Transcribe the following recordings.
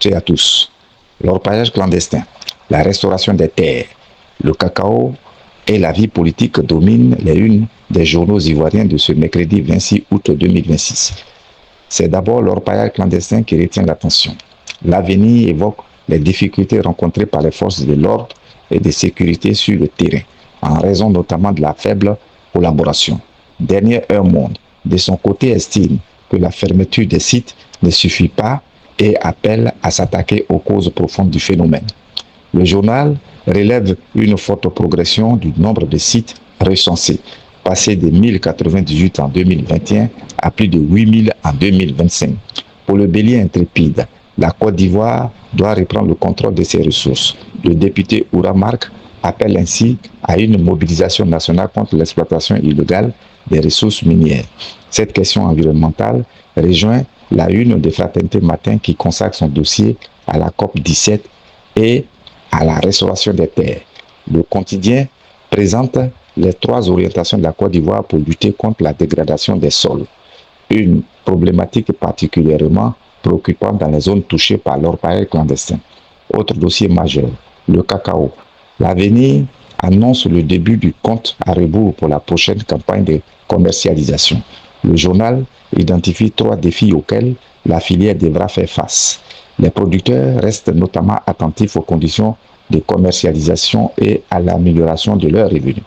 toutes et à tous. L'orpaillage clandestin, la restauration des terres, le cacao et la vie politique dominent les unes des journaux ivoiriens de ce mercredi 26 août 2026. C'est d'abord l'orpaillage clandestin qui retient l'attention. L'avenir évoque les difficultés rencontrées par les forces de l'ordre et de sécurité sur le terrain, en raison notamment de la faible collaboration. Dernière Heure Monde, de son côté, estime que la fermeture des sites ne suffit pas et appelle à s'attaquer aux causes profondes du phénomène. Le journal relève une forte progression du nombre de sites recensés, passé de 1098 en 2021 à plus de 8000 en 2025. Pour le bélier intrépide, la Côte d'Ivoire doit reprendre le contrôle de ses ressources. Le député Oura Mark appelle ainsi à une mobilisation nationale contre l'exploitation illégale des ressources minières. Cette question environnementale rejoint la une de Fraternité Matin qui consacre son dossier à la COP17 et à la restauration des terres. Le quotidien présente les 3 orientations de la Côte d'Ivoire pour lutter contre la dégradation des sols. Une problématique particulièrement préoccupante dans les zones touchées par l'orpaillage clandestin. Autre dossier majeur, le cacao. L'avenir annonce le début du compte à rebours pour la prochaine campagne de commercialisation. Le journal identifie 3 défis auxquels la filière devra faire face. Les producteurs restent notamment attentifs aux conditions de commercialisation et à l'amélioration de leurs revenus.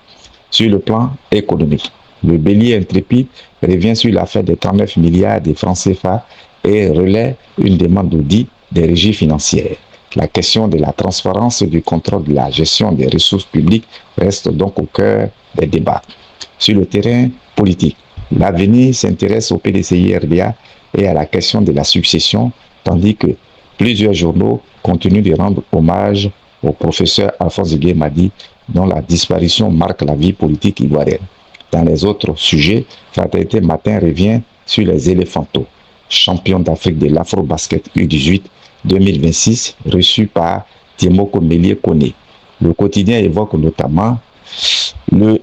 Sur le plan économique, le bélier intrépide revient sur l'affaire de 39 milliards de francs CFA et relaie une demande d'audit des régies financières. La question de la transparence et du contrôle de la gestion des ressources publiques reste donc au cœur des débats. Sur le terrain politique, l'avenir s'intéresse au PDCI-RDA et à la question de la succession, tandis que plusieurs journaux continuent de rendre hommage au professeur Alphonse Guémadi, dont la disparition marque la vie politique ivoirienne. Dans les autres sujets, Fraternité Matin revient sur les éléphantos, champions d'Afrique de l'Afro-Basket U18 2026, reçu par Timoko Mélié Kone. Le quotidien évoque notamment le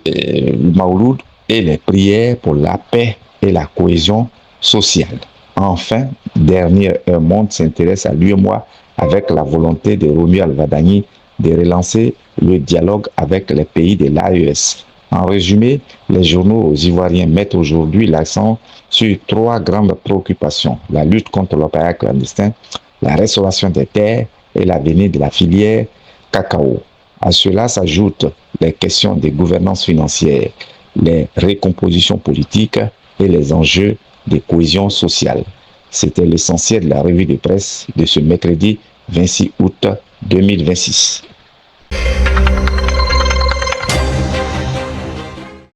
Maouloud et les prières pour la paix et la cohésion sociale. Enfin, Dernière Heure Monde s'intéresse à l'UEMOA avec la volonté de Romuald Al-Vadani de relancer le dialogue avec les pays de l'AES. En résumé, les journaux ivoiriens mettent aujourd'hui l'accent sur 3 grandes préoccupations: la lutte contre l'orpaillage clandestin, la restauration des terres et l'avenir de la filière cacao. À cela s'ajoutent les questions de gouvernance financière, les récompositions politiques et les enjeux de cohésion sociale. C'était l'essentiel de la revue de presse de ce mercredi 26 août 2026.